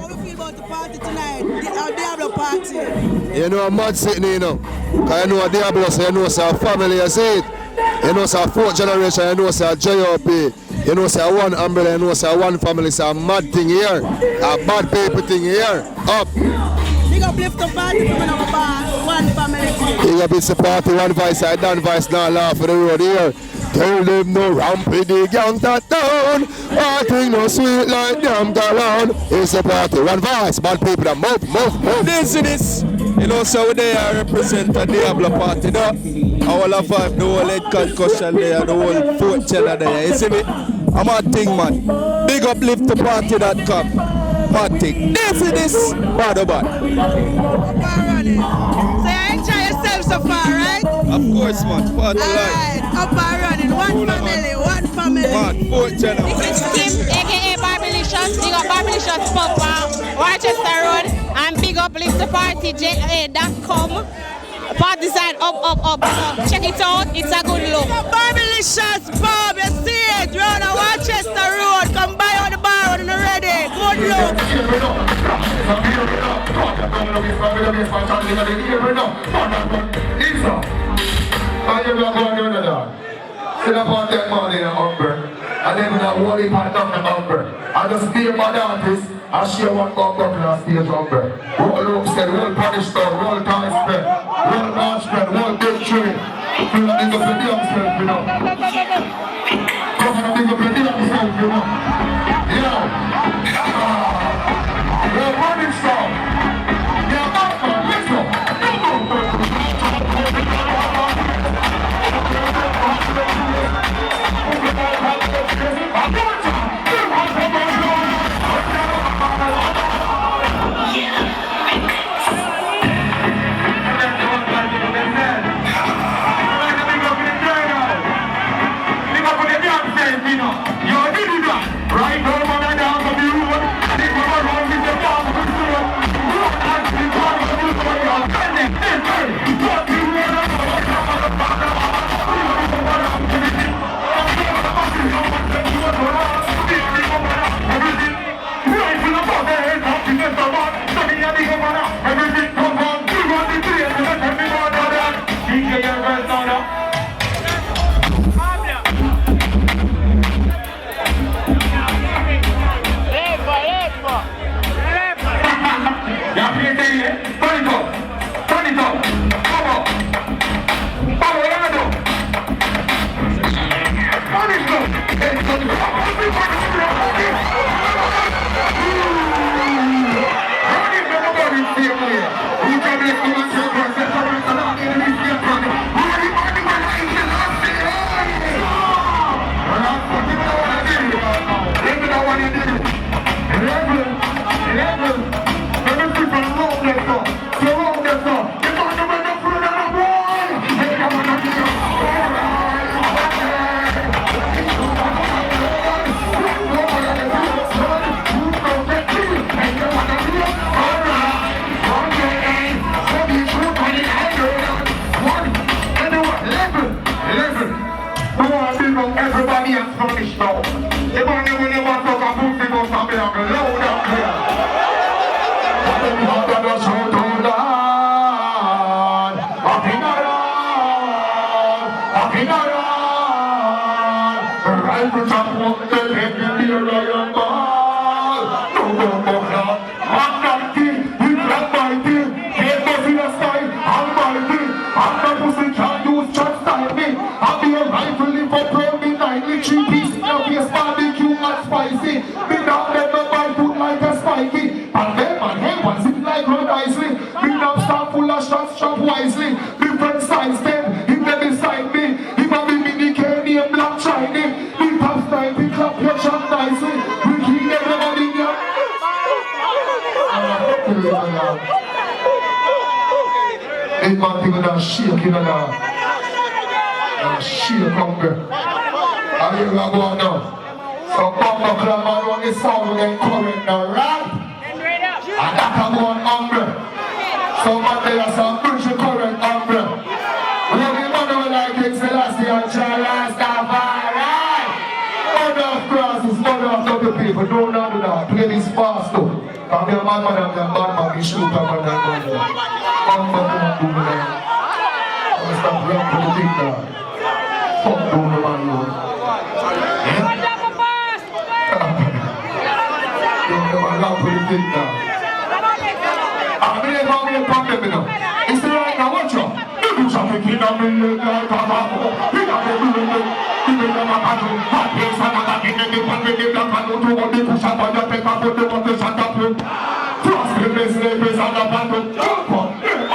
How you feel about the party tonight? Our Diablo party. You know, I'm mad sitting, you know. Because you know Diablo, so you know, it's our family, you see it. You know, it's our fourth generation, you know, it's our JOP. You know, it's our one umbrella, you know, it's our one family, it's a mad thing here. A bad people thing here. Up. Big up lift the party from our bar, one family. Big up it's the party, one vice, I done vice, now laugh for the road here. Tell them no ramp with the gang that down. Party no sweet like damn gallon. It's a party, one voice, bad people that move. This. You know, so they are represent the Diablo party, no? Our love vibe, the whole head concussion there, the whole fourth channel there, you see me? I'm a thing, man. Big up lifttheparty.com. Mad thing. This. Bad. So you enjoy yourself so far, right? Of course, man. Part of life. Alright, up and running. One family. Man, fourth channel. This is Kim, aka Barbalicious. Big up Barbalicious Papa, Rochester Road, and big up lifttheparty.com. Party side up. Check it out, it's a good look. Barbalicious pub, you see it? You're on Rochester Road. Come by on the bar when you're ready. Good look. Sit up on that money in Umber, and then that worry part of the Umber. I just be a mad artist, I share one more couple on stage Umber. Roll loop said, roll punish stone, roll tie spread, roll march spread, roll big tree. Feel like nigga for themselves, you know. Come on, nigga for themselves, you know. Roll running stone. Yeah, man, listen. Right now, man, down from the road. They come around with the bomb of the road. Road and the bomb of the road. And then, what do you want to everybody has punished now. The man who never talk a pussy goes to be on the loud up here. And then you have to shout out loud. Up in around. Right to jump up the head in the royal ball. No, I'm not king, we black mighty. Can't go see the sky, I'm mighty. I'm not pussy, can't use just like me. I'll be a rifle if I pro me nightly. 3 pieces of your barbecue and spicy. Me not let the bite put like a spiky. And then my head was it like Rhode Island. Me not stop full of shots, chop wisely. Different size them, if they beside me. If I be mini candy and black shiny. Me top style, pick up your shot nicely. We keep everybody in your... Hey man, people that shaking and shake hunger. Are you gonna go now? So Bumba Club man want this sound again current now, right? And that can go on hunger. So man there are some crucial current hunger. Really man like it, Selassie and Charles Rastafari. Mother of crosses, mother of other people, don't do that. Play this fast though. Kami ang man ang mag-isuta pa na naman. Ang magumagumula. Basta lang politika. Fondo naman yun. Yung naman lang politika. Kami ang pandemi na. Israel na watch out. Ibu sabi kinamili na kabako. Pinapulunan. Pinapulunan. Pati sa nakakinig. Pagkinig ng kanutungan. Di ko sa pagdating kaputungan. Sa tapon. Trust the business on the battle.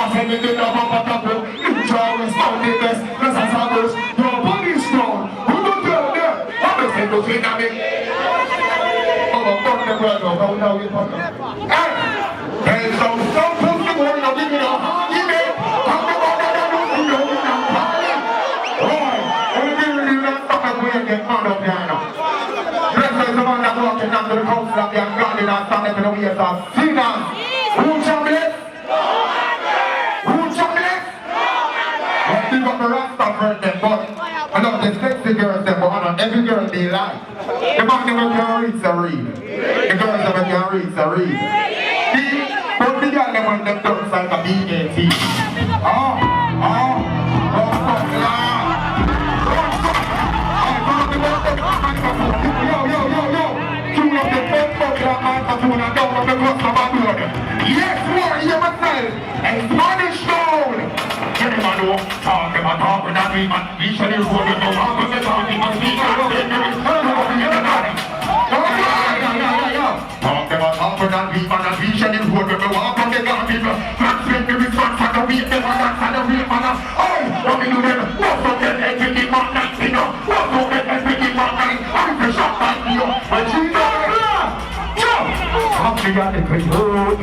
Ascending in the battle. Insurance, loneliness, necessary. Your body is strong. Who don't tell them? What is it to see that? Oh, fuck the world. Oh, now you fuck them. Hey! Hey, so don't put the word of giving a hard email. Talk about that. I don't know. Right. Only really not fuck up when you get out of there now. There's a man that walking down to the coast of the ungodly and standing to the ways of sinners. Who champion? Who champion? Let's pick up the rest of them, but I know the sexy girls, them, but every girl they like. The man never can reach a read. The girls never can reach a read. See? But the girl them when them don't like a BAT. Yes, warrior myself, and Spanish stone. Everybody talk about talking that we must be sure you hold it no longer than talking must be talk about that we must be sure you hold it no longer than talking must be the response for the weak, the one for the weak man. Oh, what we do then? What's up with everything man that you know? What's up with everything man that I'm the shot by you. But you know I'm got the great road.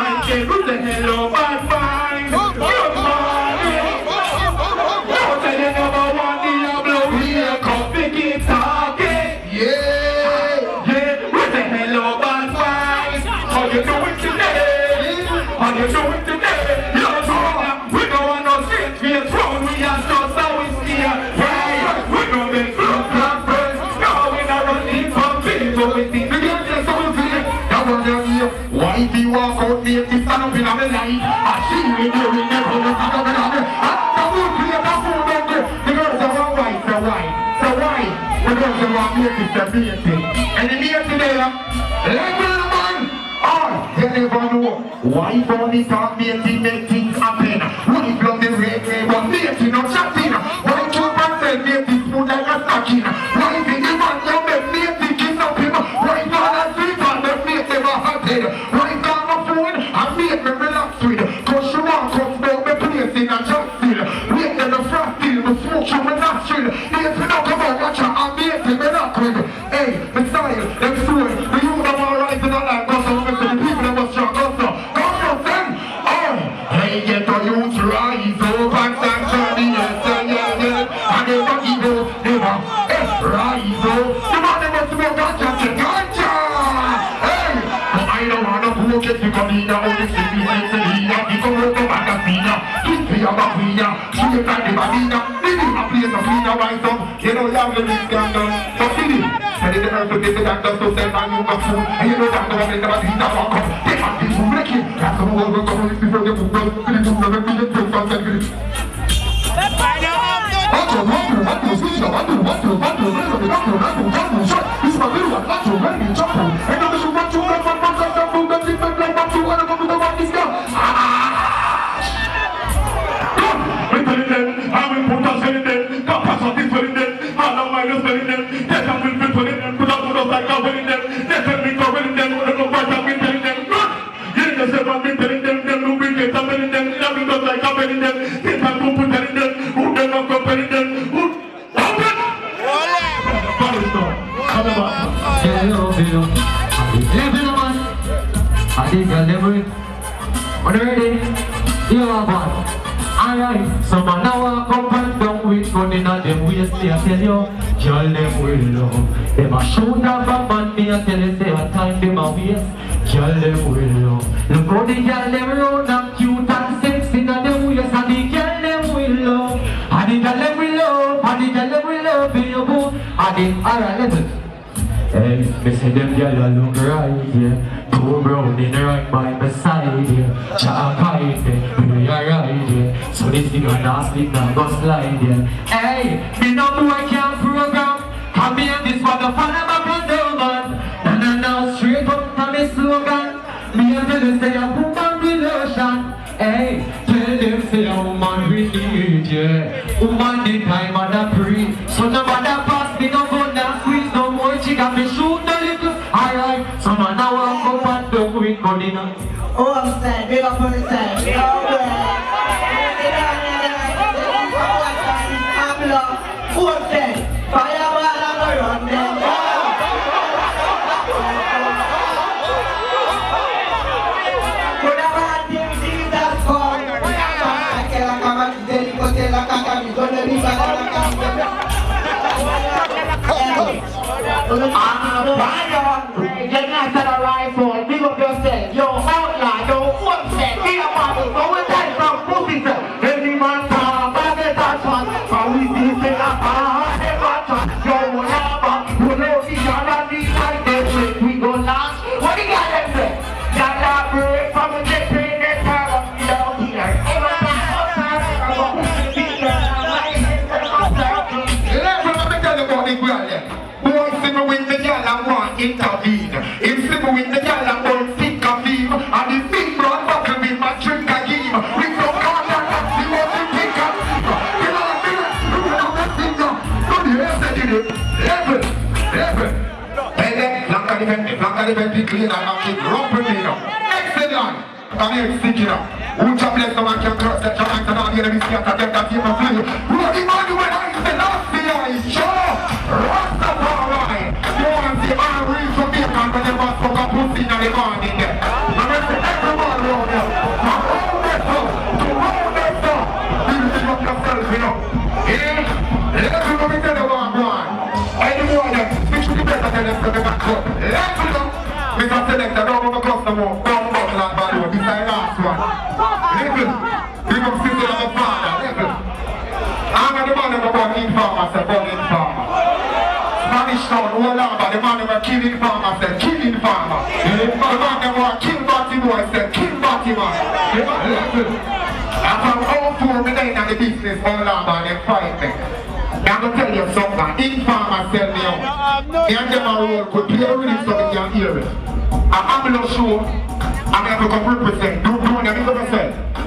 right there. Who's the hello, bad boy? Good morning. Don't say you never want Diablo. Here come the keep talking. Yeah. Who's the hello, bad boy? How you doing today? How you doing today? You're wrong. We don't want no straight face round. We are just how we steer. Hey, we don't make close black friends. No, we don't run in from people. We think we get this whole thing. That one down here. Why if you walk out there, if stand up in the night, I see you doing never look at the other. I will clear the food out there. The girls are all white, so white, so white. The girls are all here, Mr. Beatty. And in here today, level man. You never know why funny talk Beatty make things happen. Why blood the reggae, but Beatty not chatting. Why 2% Beatty smooth like a stocking. Why the man you make Beatty kidnap him. Why not a street and make me never happen. Why call my phone and make me relax with. Cause she walk up down my place in a job still. Wait till the frost till me smoke through my nostril. Beatty not come out watch her and Beatty me knock with. Hey, my style, them story. The youth of all right in a life. Get the youth rise up and stand for the and never give up, never rise up. The man never smoke ganja. Hey, I don't wanna go get the Colina or the city and Selena. People go to Magazina, keep me a Mafia, straight like the Madina. Maybe a place of Fina rise up. You know you have the big scandal. So see it. And they don't forget the doctor to send my new food. And you know that the one never seen that walk up. They have this break it. That's the whole world coming before the book. When you're ready, you are one. Alright, so man now walk up and down with money on them waist. I tell you, girl them will love. Them a shoot up a man, me I tell you say a time them a waist. Girl them will love. Look how the girl them round and cute and sexy na them waist. And the girl them will love. And the girl them will love. And the girl them will love in your boot. And the, alright, listen. Hey, me say them gyal a look right here. Two brown in the right by my side here. Cha kite me, we do ya right here. So this nigga nah sleep, nah go slide here. Hey, me no boy can't program. Come here, this motherfucker back on down man. And now straight up to me slogan. Me a tell you say a woman with lotion. Hey, tell them say a woman with need, yeah. Woman the time of the pre. So no matter pass me no gun and squeeze no more. She got me shoot a little. Alright, so man I walk up and down with Colina. Oh, I'm sad, big up on the side. Big up on the side. Fireball and a run them. Put a man in Jesus come. I can't come and tell you what tell a kaka. Me gonna be bad and I'm a fire. You're not at a rifle. Big up yourself. Yo, outlaw. Yo, upset. Be a model. Go and tell from pussy. Every man come. But they touch one. How we see say a car. They watch one. Yo, whatever. We know the other things like this. We go last. What do you got them say? Got that break from the jet train. They turn up down here. Every man outside. I'm going to be there. I'm like, let's remember to tell you about the girl there. Boy, see me with the girl and want intervene. If see me with the girl and want think of him. And the big brown buckle with my drink a game. We don't call that taxi, what you think of him. You know what I mean? You know what I think of. So the rest of it, level. Hey then, longer the vent, clean and I'm keep rumping me now. Excellent. I'm here sticking up. Who just bless the man can cross that time to not hear the mistake of them that keep a play. Who are the man when I say last year is sure. Rastafari. You want to see all real from me and when they must fuck up pussy in the morning there. I'm going to say everyone But let's go. Mr. Selector, don't go across the wall. Don't go to that bad one. This is the last one. Listen. Big up sister of the father. Listen. I'm the man who got informer, said born informer. Spanish town, all over. The man who got killing farmer, said killing farmer. The man who got kill Batty boy, said kill Batty man. Listen. And from all four of the in the business, all over, they fight me. I'm going to tell you something. Informer sell me out. Me and them are all could play with it so they can hear it. I'm not sure. I'm going to come represent. Do it, I'm going to say.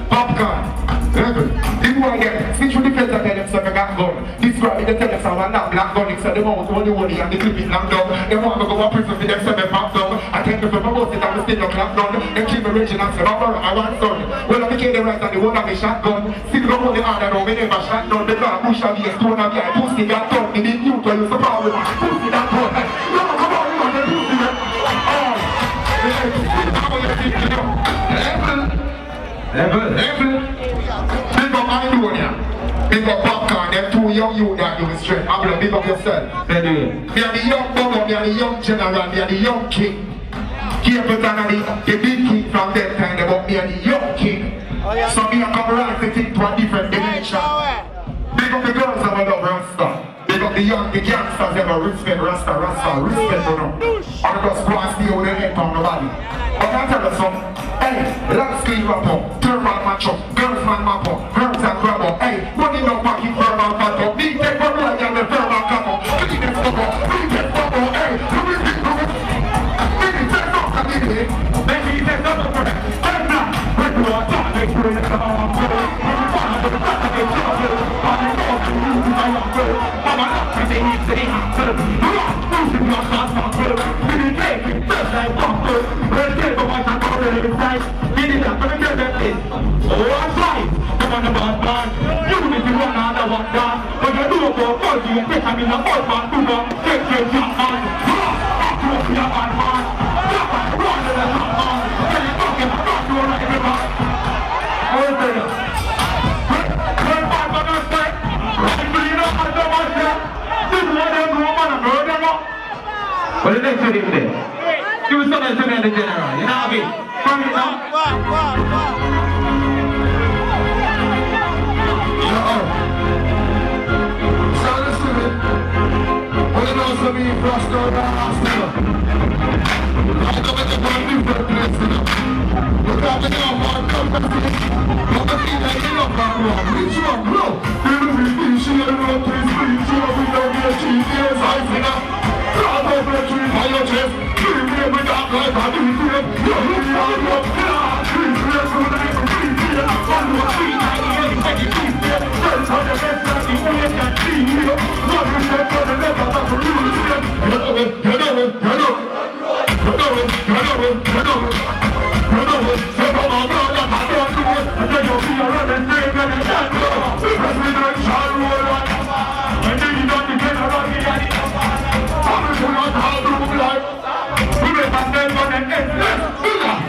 Popcorn. This boy there, since you defend the tell them so they got gun. This guy in the tell them so I'm not black gun. It's the mouth, only and the clip is long down. They want to go to prison for them so they pop down. I can't do for my boss, I'm still not clap down. They keep me raging and say, I want son. Well, I became the right and the one of the shotgun. Still go hold the hand and we never shot down. The dog push of the stone of the eye. Pussy got done. The big youth where you so proud with. Pussy that done. No, come on, you want to pussy that. Level. Big up Idonia. Big up Popcorn. Them two young youth that do it straight. I'm gonna big up yourself. They do it. Me are the young bubble, me are the young general, me are the young king. Capleton and the big king from that time, but me are the young king. So me are come around to think to a different dimension. Big up the girls that love Rasta. Big up the gangsters ever respect Rasta, respect for them. I'm just going to stay with the head on nobody. But I tell you something. Hey, let's clean up, turn man match up, girls man map up, girls and grab up. Hey, money no pocket, firm and fat up. Me take for blood and the firm and come up. Me take fuck up, hey, me take fuck up. Me take fuck up, me take fuck up. Hey, now, when you are done, they put it on. What did they say there? Give us something to me in the general, you know what I mean? From it now. So listen to me. When you know some of you crossed over the hospital, I don't make a brand new place, you know. Look at the young man, come back to this. Look at the young man, which one? No. You know me, she don't know to his feet, she don't know me, she is high for now. Proud of the tree by your chest. Give me with that life, I do it. You're looking out your blood. Trees here for the next trees here. One more tree, I ain't taking trees here. Friends on the best that you can see here. What you said for the never, that's for you here. You know it. Say for my brother, I don't do it. And then you'll be around and say, and then you can't go. President shall roll on. And then you got to get around here. I'm going to how to life. We may have them on an endless.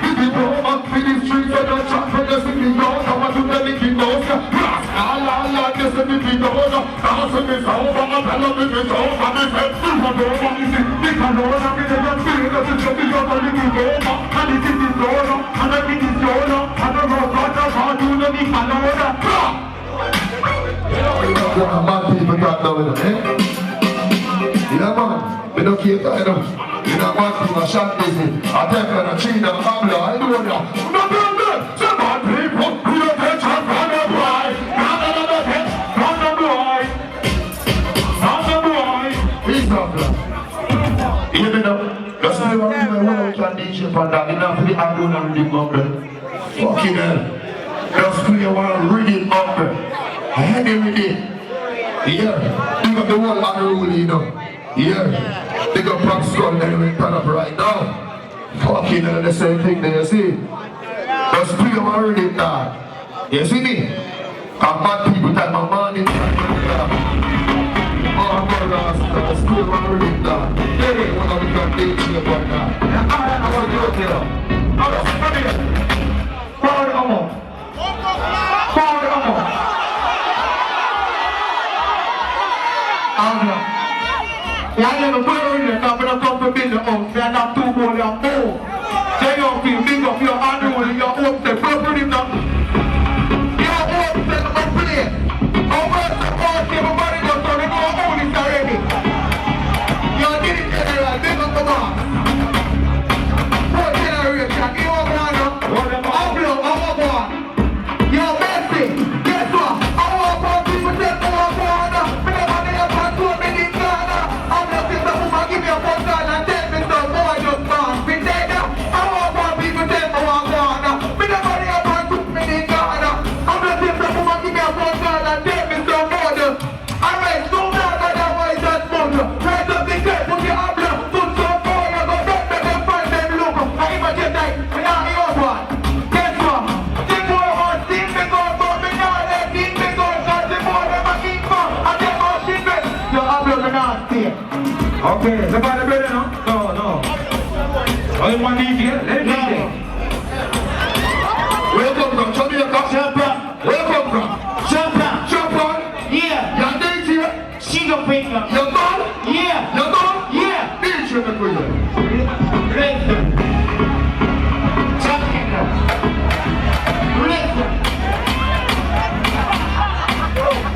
If you go up to the streets and the trap for the city doors, I want to the little doors. La, this is the little doors. That's in this house, I'm a fellow with this house. I'm a fellow with this house. This is all I'm in the country. This is the little doors. And this is the door. And the little door. And the robot of how to the little door. Mad people got now with them, eh? Yeah, man. We don't care about them. You know, one thing I shot busy. I take on a tree and family. I do it now. No, some bad people. We don't take time from the boy. From the boy. He's not black. You know, that's why we can DJ for that. You know, for the Adon and the Mumble. Fucking hell. Just play one reading up. Heavy with it. Yeah. You got the whole lot of rule, you know. Yeah, they got Black Skull anyway, turn up right now. Fucking hell, the same thing there, you see? Just play them already now. You see me? I'm mad people that my money. Oh, my God, that's play them already now. Hey, what have we got dating about now? I want to go to them. Come here. Forward, Yeah, I never put her in there, but I'm going to build the house. got 2 more your own. Say your feel big up your annual, your own, say purple in them. Your own, say the play. Over the course, everybody goes to the own is already. Your did general, big up the box. 4th generation, you are one of them. Our one. Your Messi, guess what? Our people take more water. Me never need a pass to me in Ghana. I'm not in the room, give me a phone call and tell me some boy just pass. Me say that. Our people take more water. Me never need a pass to me in Ghana. I'm not in the room, give me a phone call and tell me some more. Alright, so now that boy just moved. Right up the gate, put your arm down. Put some boy, you go back to them, find them look. I imagine that. Me not hear one. Guess what? The boy was seen me go, but me not let him me go. Cause the boy never keep on. And them all she bet. You have your nasty. Okay, the body better now? No. Only one DJ, let it DJ. Where you come from? Show me your cup. Champion. Where you come from? Champion. Yeah. Your DJ? Single finger. Your mom? Yeah. Your mom? Yeah. DJ for you. Listen. Champion. Listen.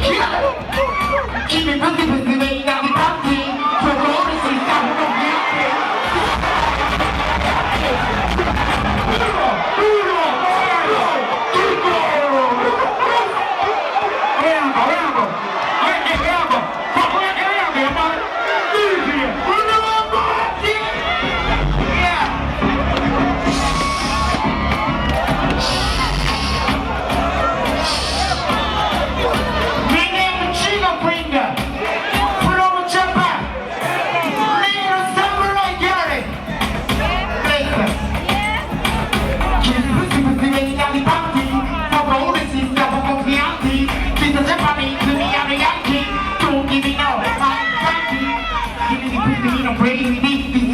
Yeah. Keep it pussy, baby, now we party. So go on and see something from here.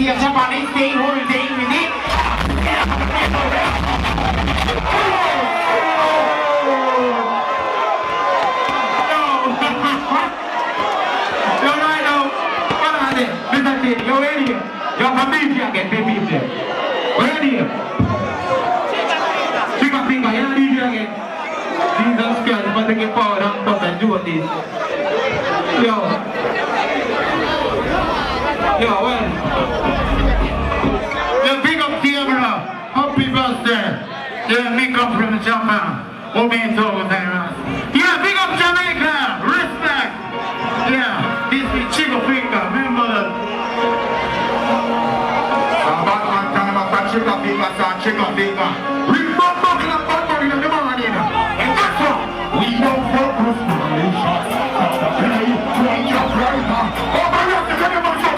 Japanese day, holiday with it. You're ready. You're from India again, baby. Ready? Chicken finger, you're DJ again. Jesus Christ, but they get power and stuff and do this. Yo, well. The big up camera. Happy birthday. Yeah, me come from Japan. Who means over there? Yeah, big up Jamaica. Respect. Yeah, this is Chico Finger. Remember that. Batman time after Chico Finger, son, Chico Finger. Remember the battle in the morning. And that's what we don't focus on the shots. Hey, when you're right now. Oh, my God, the second one shot.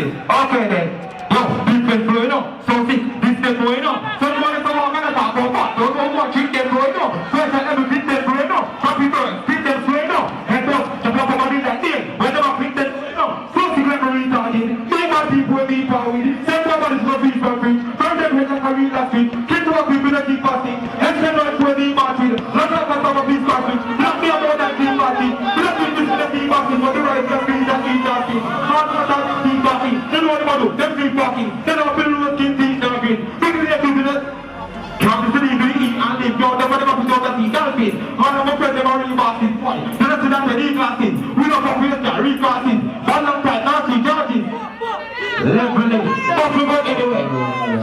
this. Okay then. Yo, this is blowing up. So sick, this is blowing up. So you want to talk about what? Don't know what treat them blowing up. So I tell them treat them blowing up. Some people treat them blowing up. And those the block of money that day. When they treat them blowing up. So sick like a retarded. Make my people with me power with it. Send them is not free for free. From them head like a real last week. Keep to our people that keep passing. And send them with me marching. Look at the top of this passing. Look me about that team party. Look me this is the team party. For the right of me that keep passing. Not that team party. They know what they do. Them keep parking. They know what people keep team parking. Big to the business. Come to the evening and live. Yo, them what they want to go to see dolphin. And I'm afraid they are really passing. Why? They don't see that they reclassing. We don't have to get reclassing. One long time, now see charging. Leveling. Don't forget anyway.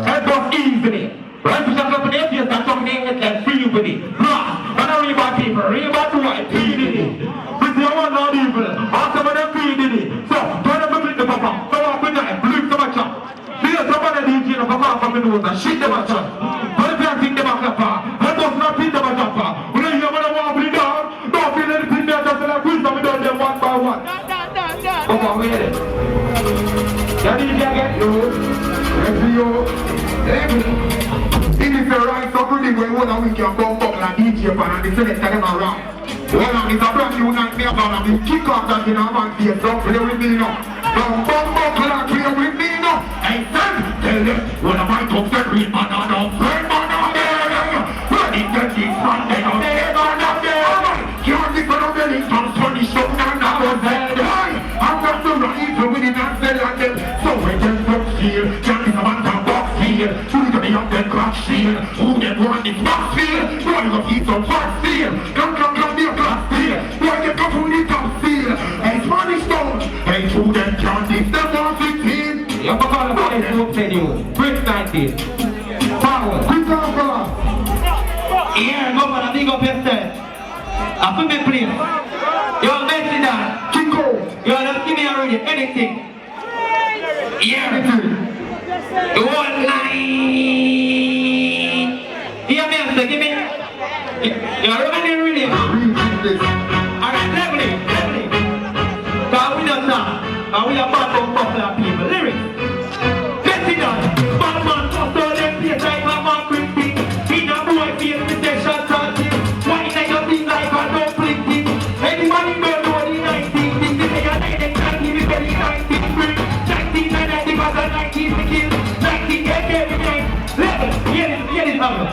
Head off easily. Right to the company, if you start talking English and free with it. Blast. And I read about people. Read about the white. Feed it. With the one not evil. After when they feed it. So, turn up and the papa. Go up with that. Blue to my chop. See a somebody DJ of a papa from the nose and shit them a chop. But if you think them a clapper, let us not think them a chopper. When you hear what I want to bring down, don't feel anything there just like wisdom. We done them one by one. Come on, we hear it. That DJ get you. Let's see you. It is the right something when one week you come back like DJ and the selector them around. Well, it's a brand new nightmare about the kick off that in our man face. Don't play with me now. Don't come back like play with me now. Hey son, tell them when I might come to read man on the friend man on there. When it gets this man then on there man on there. Can't be for the belly from funny shop and I was there. I'm not so right to win it and sell on them. So when them folks feel, can't be some man down box feel. Who gonna be up them crack shield? Who them run this box field? Why you gonna eat some fat steel? Come be a glass steel. Why you come from the top steel? Hey Spanish stone. Hey who them can't if them want 15. You're gonna call the police to you. Break 19. Power. Quick off power. Yeah, go for the big up yourself. I put me please. You're messing down. Kinko. You're not giving me already anything. Yeah. You want 9. Hear me, sir. Give me. You're running really. Alright, leveling. Because we don't know. And we are bad from popular people. Lyrics. Let's see that. Bad man, just all them face like a man quick thing. In a boy face, we take shots at him. Why they just think like a dumpling thing? Anybody don't know the 19 things. They say a 19, we say the 19 bring. 1990 because a 19 to kill. 19 get every time. Level. Hear this number.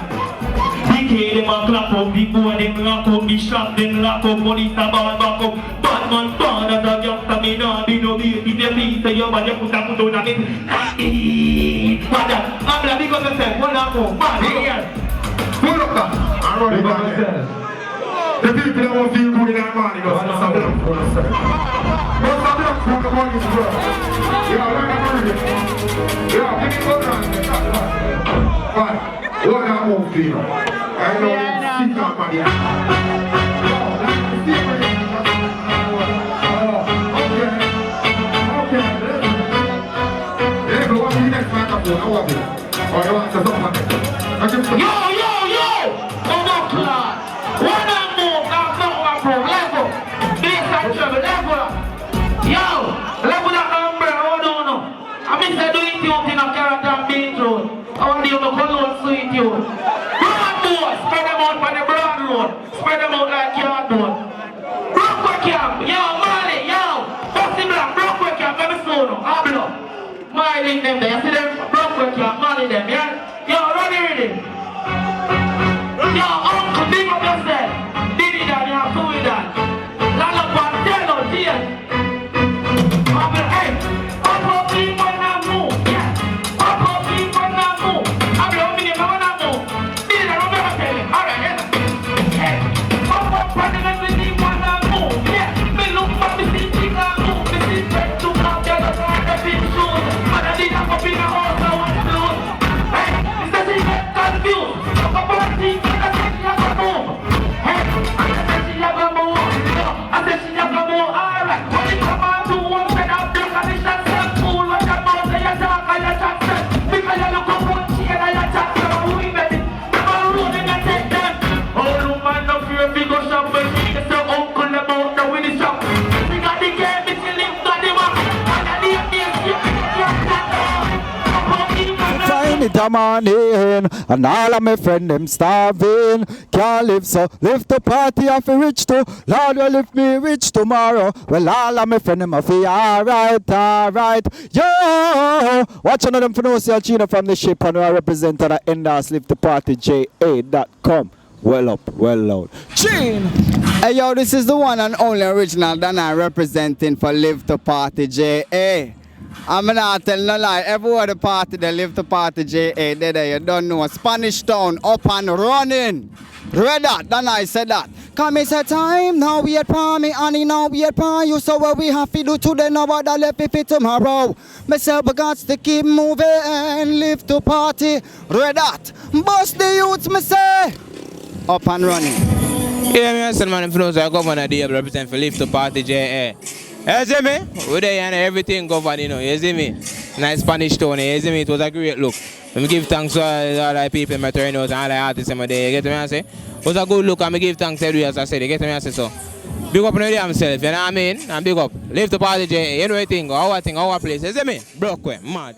Them a clap up, the boy them lock up, the shop them lock up, police a ball back up. Batman born as a youngster, me nah be no beat. If you please say your man, you put a foot on it. What that? I'm like because I said, one up more, bad here. Pull up that. I'm running back there. The people that won't feel good in their money, because that's a black fool. What's a black fool upon this world? Yeah, I'm not going to yeah, give me one hand. Right. What a move, you know. I know it's sick on my head. Okay. Let's go on to the next microphone. I want it. Or you want to something? Yo! Come on, class. One and move. Now, come on, level. This and trouble, level. Yo! Level that number. Oh, no. I mean, they're doing things in a character and being through. I want you to call out sweet you. Broad board, spread them out by the broad road. Spread them out like cardboard. Brookway camp, yo, Marley, yo. Busty Black, Brookway camp, let me slow now. I'll blow. Marley them there, see them? Brookway camp, Marley them, yeah? Yo, ready with him. Yo, uncle, big up yourself. Diddy that, you have to with that. Lollipop, tell no, dear. I'll be, hey, up up, people now move, yeah. Up up, people now move. I'll be up in the power now move. Diddy that, I'm never telling. Alright, yes. Hey, up up, president, we need one now move, yeah. Me look for me see big now move. Me see red to come, the other side, the big shoes. And I did up in the house, I want to lose. Hey, it's the thing get confused. Up up, team, and I think you have to move. minute a morning, and all of my friends them starving. Can't live so, live the party I feel rich too. Lord will lift me rich tomorrow. Well, all of my friends them a feel alright. Yo, watch another them for no see Chino from the ship, and I represent the Endas Lift the Party JA.com. Well up, well loud. Gene! Hey yo, this is the one and only original Dana representing for Live to Party JA. I'm not telling no lie, everywhere the party they Live to Party JA, there you don't know. Spanish Town up and running. Read that, Dana said that. Come it's a time, now we at me, and now we at you. So what we have to do today, nobody left it tomorrow. Myself got to keep moving and Live to Party. Read that. Bust the youths, me say. Up and running. Yeah, me and man, if you know, so I governor Diablo represent for Live to Party JA. You see me? We there and everything governed, you know, you see me? Nice Spanish Town, you see me? It was a great look. I give thanks to all the people in my turn out and all the artists in my day, you get me I say? It was a good look and I give thanks every as I said, you get me I say so? Big up on the himself, you know what I mean? And big up. Live to Party JA, you know what I think, our place, you see me? Broke way, mad.